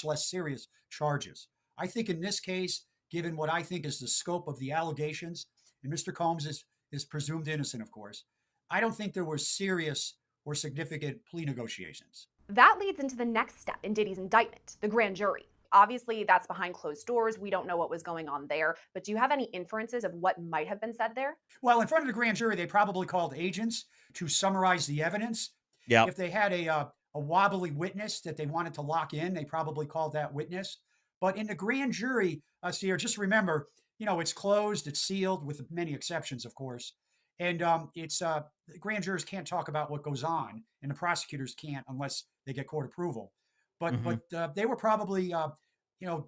less serious charges. I think in this case, given what I think is the scope of the allegations, and Mr. Combs is presumed innocent, of course, I don't think there were serious or significant plea negotiations. That leads into the next step in Diddy's indictment, the grand jury. Obviously, that's behind closed doors. We don't know what was going on there. But do you have any inferences of what might have been said there? Well, in front of the grand jury, they probably called agents to summarize the evidence. Yeah. If they had a wobbly witness that they wanted to lock in, they probably called that witness. But in the grand jury, Sierra, just remember, you know, it's closed, it's sealed, with many exceptions, of course. And the grand jurors can't talk about what goes on, and the prosecutors can't unless they get court approval. But they were probably,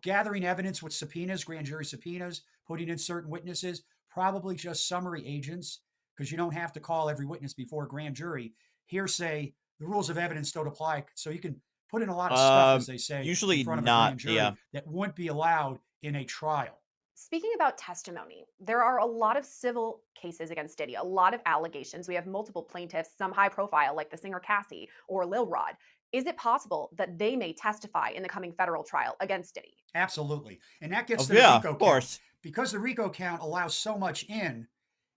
gathering evidence with subpoenas, grand jury subpoenas, putting in certain witnesses, probably just summary agents, because you don't have to call every witness before a grand jury. Hearsay, the rules of evidence don't apply, so you can put in a lot of stuff, as they say, usually in front of not, a grand jury that wouldn't be allowed in a trial. Speaking about testimony, there are a lot of civil cases against Diddy, a lot of allegations. We have multiple plaintiffs, some high profile, like the singer Cassie or Lil Rod. Is it possible that they may testify in the coming federal trial against Diddy? Absolutely. And that gets to the RICO of course. count. Because the RICO count allows so much in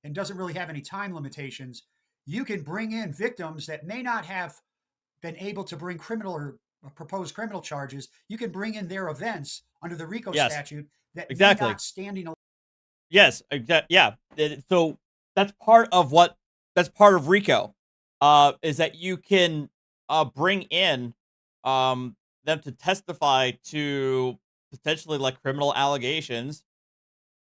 and doesn't really have any time limitations, you can bring in victims that may not have been able to bring criminal or proposed criminal charges. You can bring in their events under the RICO statute that may not standing alone. Yes, yeah. So that's part of RICO, is that you can bring in them to testify to potentially like criminal allegations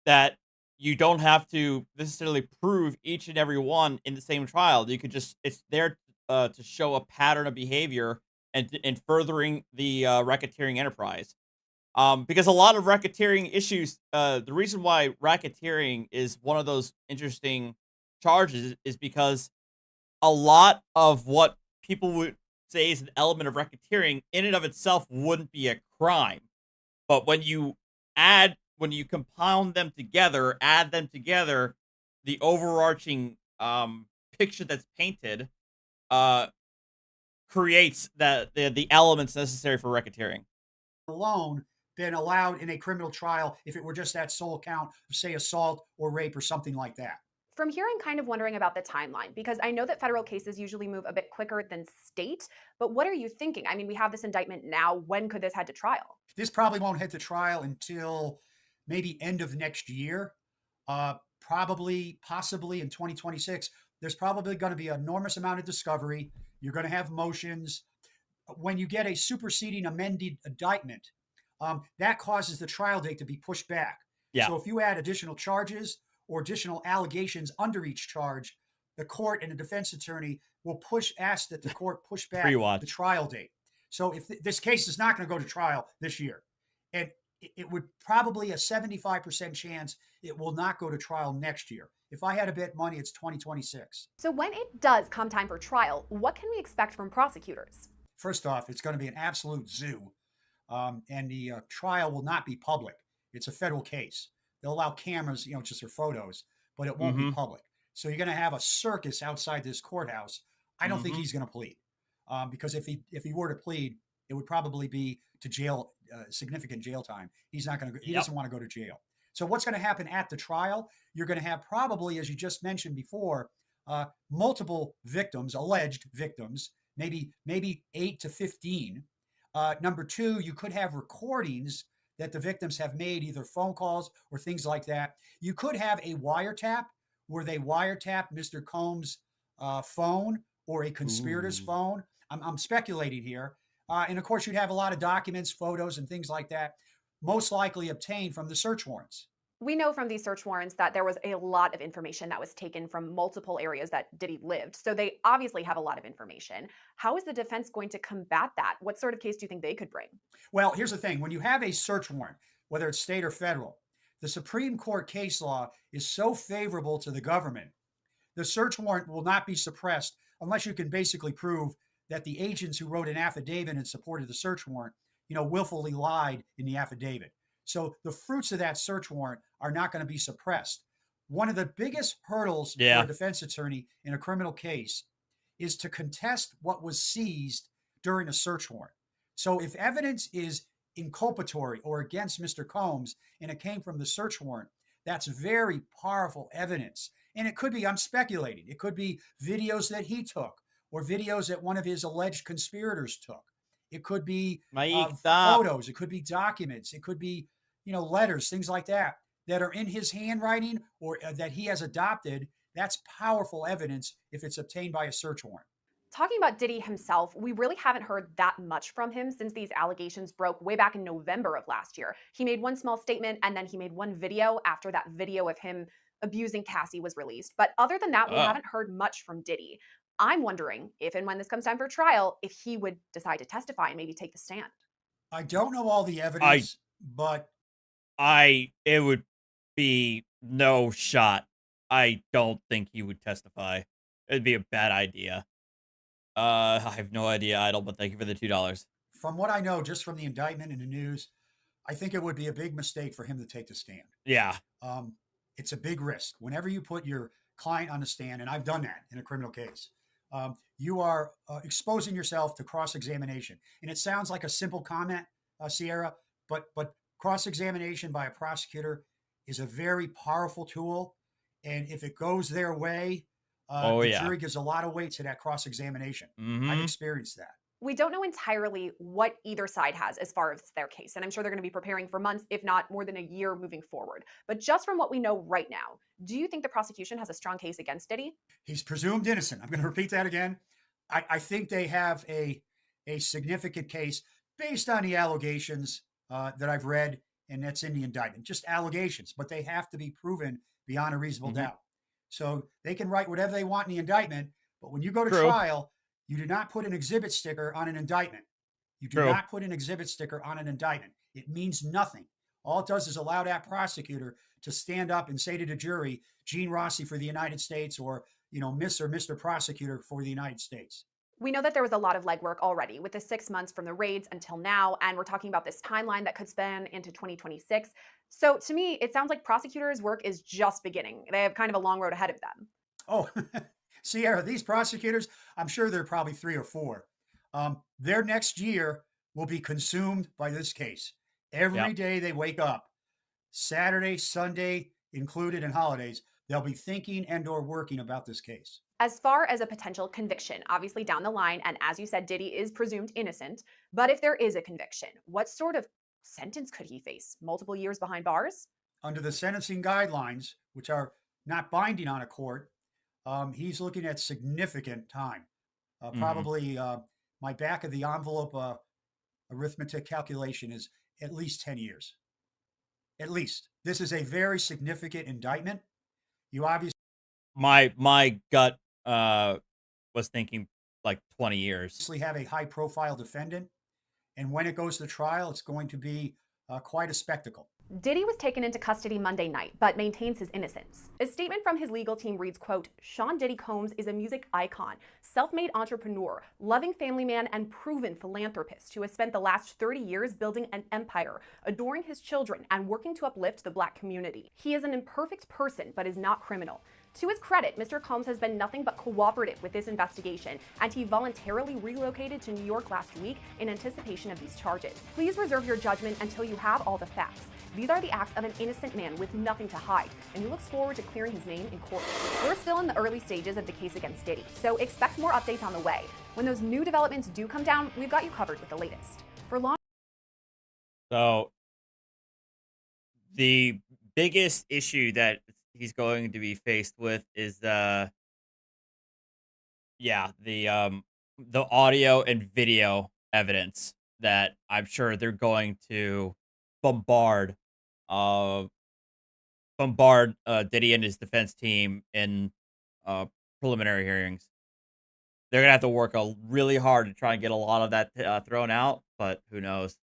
that you don't have to necessarily prove each and every one in the same trial. You could just, it's there to show a pattern of behavior and furthering the racketeering enterprise. Because a lot of racketeering issues, the reason why racketeering is one of those interesting charges is because a lot of what people would say is an element of racketeering in and of itself wouldn't be a crime. But when you compound them together, add them together, the overarching picture that's painted creates the elements necessary for racketeering. Alone been allowed in a criminal trial if it were just that sole count of, say, assault or rape or something like that. From here, I'm kind of wondering about the timeline, because I know that federal cases usually move a bit quicker than state, but what are you thinking? I mean, we have this indictment now. When could this head to trial? This probably won't head to trial until maybe end of next year, possibly in 2026. There's probably going to be an enormous amount of discovery. You're going to have motions. When you get a superseding amended indictment, that causes the trial date to be pushed back. Yeah. So if you add additional charges or additional allegations under each charge, the court and the defense attorney will ask that the court push back the trial date. So if this case is not going to go to trial this year, and it would probably a 75% chance it will not go to trial next year. If I had to bet money, it's 2026. So when it does come time for trial, what can we expect from prosecutors? First off, it's going to be an absolute zoo. And the trial will not be public. It's a federal case. They'll allow cameras, just for photos, but it won't be public. So you're going to have a circus outside this courthouse. I don't think he's going to plead. because if he were to plead, it would probably be to jail, significant jail time. He's not going to. He doesn't want to go to jail. So what's going to happen at the trial? You're going to have probably, as you just mentioned before, multiple victims, alleged victims, maybe 8 to 15. Number two, you could have recordings that the victims have made, either phone calls or things like that. You could have a wiretap where they wiretap Mr. Combs' phone or a conspirator's phone. I'm speculating here. And of course, you'd have a lot of documents, photos, and things like that, most likely obtained from the search warrants. We know from these search warrants that there was a lot of information that was taken from multiple areas that Diddy lived. So they obviously have a lot of information. How is the defense going to combat that? What sort of case do you think they could bring? Well, here's the thing. When you have a search warrant, whether it's state or federal, the Supreme Court case law is so favorable to the government. The search warrant will not be suppressed unless you can basically prove that the agents who wrote an affidavit in support of the search warrant, willfully lied in the affidavit. So the fruits of that search warrant are not going to be suppressed. One of the biggest hurdles for a defense attorney in a criminal case is to contest what was seized during a search warrant. So if evidence is inculpatory or against Mr. Combs and it came from the search warrant, that's very powerful evidence. And it could be, I'm speculating, it could be videos that he took or videos that one of his alleged conspirators took. It could be photos. It could be documents. It could be, letters, things like that are in his handwriting or that he has adopted. That's powerful evidence if it's obtained by a search warrant. Talking about Diddy himself, we really haven't heard that much from him since these allegations broke way back in November of last year. He made one small statement and then he made one video after that video of him abusing Cassie was released. But other than that, we haven't heard much from Diddy. I'm wondering if and when this comes time for trial, if he would decide to testify and maybe take the stand. I don't know all the evidence, but it would be no shot. I don't think he would testify. It'd be a bad idea. I have no idea, Idol, but thank you for the $2. From what I know, just from the indictment and the news, I think it would be a big mistake for him to take the stand. Yeah. It's a big risk. Whenever you put your client on the stand, and I've done that in a criminal case, you are exposing yourself to cross-examination. And it sounds like a simple comment, Sierra, but cross-examination by a prosecutor is a very powerful tool. And if it goes their way, the jury gives a lot of weight to that cross-examination. I've experienced that. We don't know entirely what either side has as far as their case, and I'm sure they're going to be preparing for months, if not more than a year moving forward. But just from what we know right now, do you think the prosecution has a strong case against Diddy? He's presumed innocent. I'm going to repeat that again. I think they have a significant case based on the allegations that I've read, and that's in the indictment. Just allegations, but they have to be proven beyond a reasonable doubt. So they can write whatever they want in the indictment, but when you go to trial, you do not put an exhibit sticker on an indictment. You do not put an exhibit sticker on an indictment. It means nothing. All it does is allow that prosecutor to stand up and say to the jury, Gene Rossi for the United States, or, Miss or Mr. Prosecutor for the United States. We know that there was a lot of legwork already with the 6 months from the raids until now, and we're talking about this timeline that could span into 2026. So to me, it sounds like prosecutors' work is just beginning. They have kind of a long road ahead of them. Oh, Sierra, these prosecutors, I'm sure there are probably 3 or 4. Their next year will be consumed by this case. Every day they wake up, Saturday, Sunday included, and holidays, they'll be thinking and or working about this case. As far as a potential conviction, obviously down the line, and as you said, Diddy is presumed innocent, but if there is a conviction, what sort of sentence could he face? Multiple years behind bars? Under the sentencing guidelines, which are not binding on a court, he's looking at significant time. Probably my back of the envelope arithmetic calculation is at least 10 years. At least. This is a very significant indictment. You obviously... My gut was thinking like 20 years. Have a high-profile defendant, and when it goes to trial, it's going to be quite a spectacle. Diddy was taken into custody Monday night, but maintains his innocence. A statement from his legal team reads, quote, Sean Diddy Combs is a music icon, self-made entrepreneur, loving family man, and proven philanthropist who has spent the last 30 years building an empire, adoring his children, and working to uplift the Black community. He is an imperfect person, but is not criminal. To his credit, Mr. Combs has been nothing but cooperative with this investigation, and he voluntarily relocated to New York last week in anticipation of these charges. Please reserve your judgment until you have all the facts. These are the acts of an innocent man with nothing to hide, and he looks forward to clearing his name in court. We're still in the early stages of the case against Diddy, so expect more updates on the way. When those new developments do come down, we've got you covered with the latest. So, the biggest issue that he's going to be faced with is the audio and video evidence that I'm sure they're going to bombard Diddy and his defense team in preliminary hearings. They're gonna have to work really hard to try and get a lot of that thrown out, but who knows?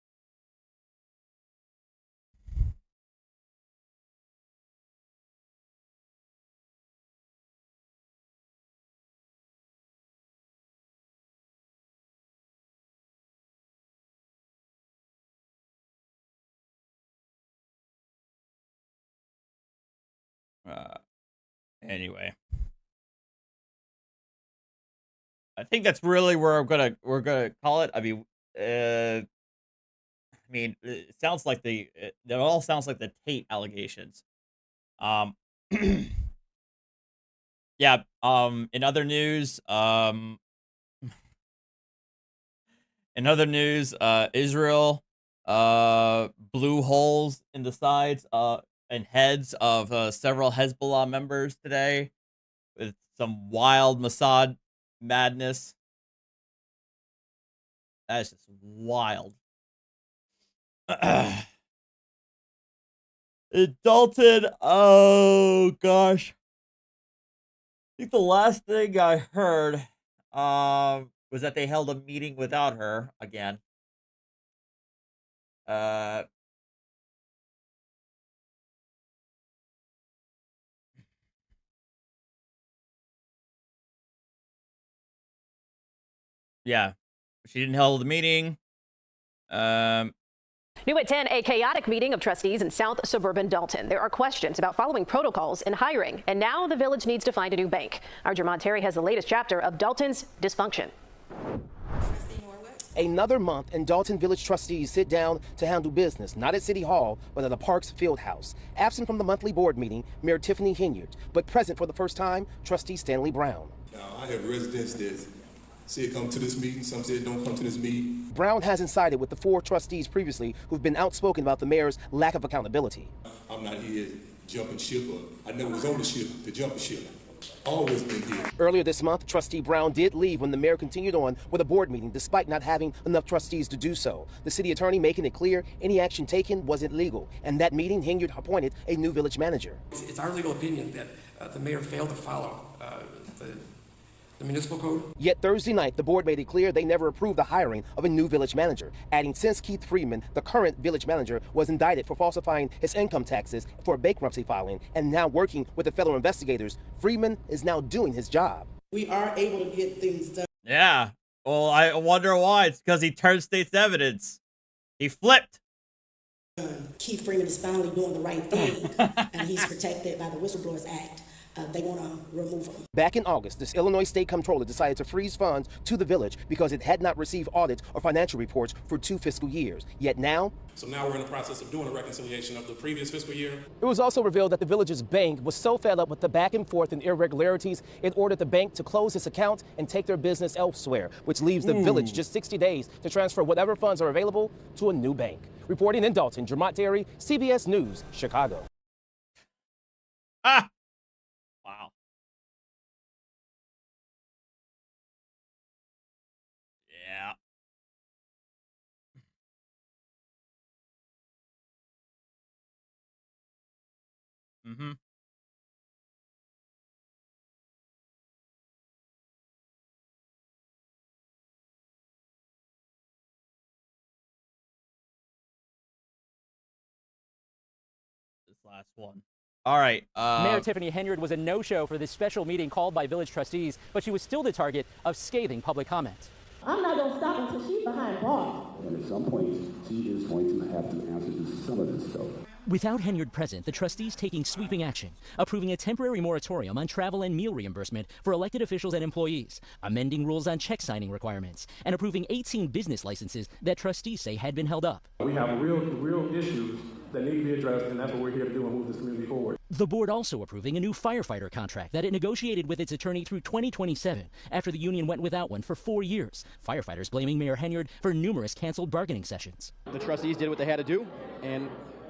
Anyway, I think that's really where we're gonna call it. I mean, it sounds like it all sounds like the Tate allegations. Yeah. In other news, Israel blew holes in the sides and heads of several Hezbollah members today with some wild Mossad madness. That is just wild. Dalton, oh gosh. I think the last thing I heard was that they held a meeting without her again. Yeah, she didn't hold the meeting. New at 10, a chaotic meeting of trustees in South Suburban Dalton. There are questions about following protocols in hiring, and now the village needs to find a new bank. Our Jermont Terry has the latest chapter of Dalton's dysfunction. Another month, and Dalton Village trustees sit down to handle business, not at City Hall, but at the Parks Field House. Absent from the monthly board meeting, Mayor Tiffany Henyard, but present for the first time, Trustee Stanley Brown. Now, I have residents that said come to this meeting, some said don't come to this meeting. Brown hasn't sided with the 4 trustees previously who've been outspoken about the mayor's lack of accountability. I'm not here jumping ship, I never was on the ship to jump a ship. Always been here. Earlier this month, Trustee Brown did leave when the mayor continued on with a board meeting despite not having enough trustees to do so. The city attorney making it clear any action taken wasn't legal. And that meeting, Henyard appointed a new village manager. It's our legal opinion that the mayor failed to follow the municipal code. Yet Thursday night, the board made it clear they never approved the hiring of a new village manager, adding since Keith Freeman, the current village manager, was indicted for falsifying his income taxes for a bankruptcy filing and now working with the federal investigators, Freeman is now doing his job. We are able to get things done. Yeah. Well, I wonder why. It's because he turned state's evidence. He flipped. Keith Freeman is finally doing the right thing, and he's protected by the Whistleblowers Act. They want to remove him. Back in August, this Illinois state comptroller decided to freeze funds to the village because it had not received audits or financial reports for 2 fiscal years. Yet now... So now we're in the process of doing a reconciliation of the previous fiscal year. It was also revealed that the village's bank was so fed up with the back and forth and irregularities, it ordered the bank to close its account and take their business elsewhere, which leaves the village just 60 days to transfer whatever funds are available to a new bank. Reporting in Dalton, Jermont Terry, CBS News, Chicago. Ah! Wow. Yeah. Mm-hmm. This last one. All right. Mayor Tiffany Henyard was a no-show for this special meeting called by village trustees, but she was still the target of scathing public comment. I'm not going to stop until she's behind bars. And at some point, she is going to have to answer to some of this stuff. Without Henyard present, the trustees taking sweeping action, approving a temporary moratorium on travel and meal reimbursement for elected officials and employees, amending rules on check signing requirements, and approving 18 business licenses that trustees say had been held up. We have real issues that need to be addressed, and that's what we're here to do and move this community forward. The board also approving a new firefighter contract that it negotiated with its attorney through 2027 after the union went without one for 4 years. Firefighters blaming Mayor Henyard for numerous canceled bargaining sessions. The trustees did what they had to do, and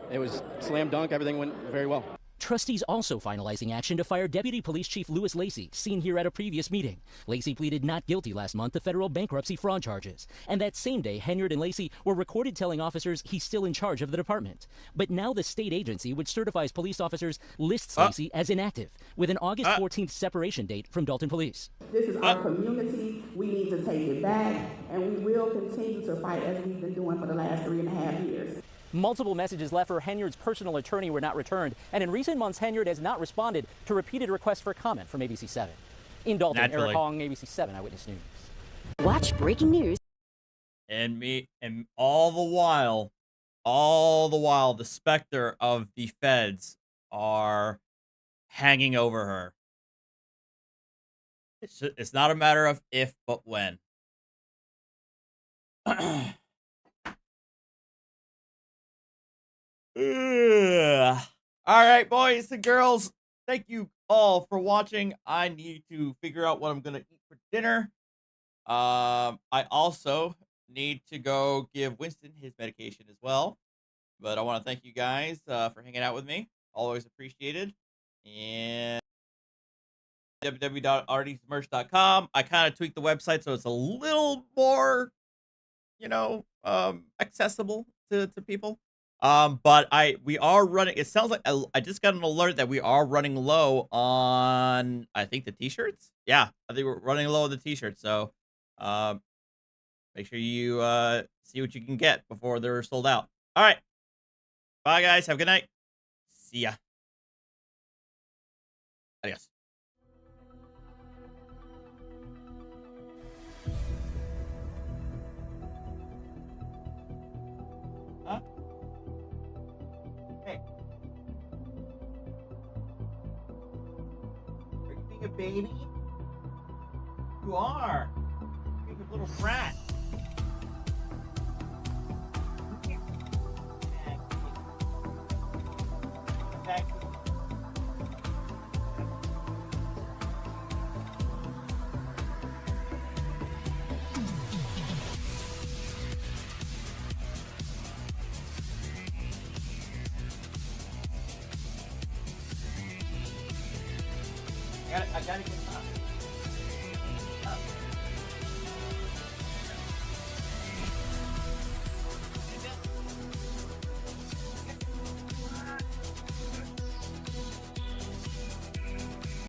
it was slam dunk. Everything went very well. Trustees also finalizing action to fire Deputy Police Chief Louis Lacey, seen here at a previous meeting. Lacey pleaded not guilty last month to federal bankruptcy fraud charges. And that same day, Henyard and Lacey were recorded telling officers he's still in charge of the department. But now the state agency which certifies police officers lists Lacey as inactive, with an August 14th separation date from Dalton Police. This is our community. We need to take it back, and we will continue to fight as we've been doing for the last 3.5 years. Multiple messages left for Henyard's personal attorney were not returned, and in recent months, Henyard has not responded to repeated requests for comment from ABC 7. In Dalton, Eric Hong, ABC 7 Eyewitness News. Watch breaking news. And all the while, the specter of the feds are hanging over her. It's not a matter of if, but when. All right, boys and girls, thank you all for watching. I need to figure out what I'm gonna eat for dinner. I also need to go give Winston his medication as well. But I want to thank you guys for hanging out with me. Always appreciated. And www.artysmerch.com. I kind of tweaked the website so it's a little more, accessible to people. But we are running. It sounds like I just got an alert that we are running low on, I think, the t-shirts. Yeah, I think we're running low on the t-shirts. So, make sure you see what you can get before they're sold out. All right, bye guys. Have a good night. See ya. Adios. Huh? Hey. Are you being a baby? You are. You're being a little brat. Back. I gotta get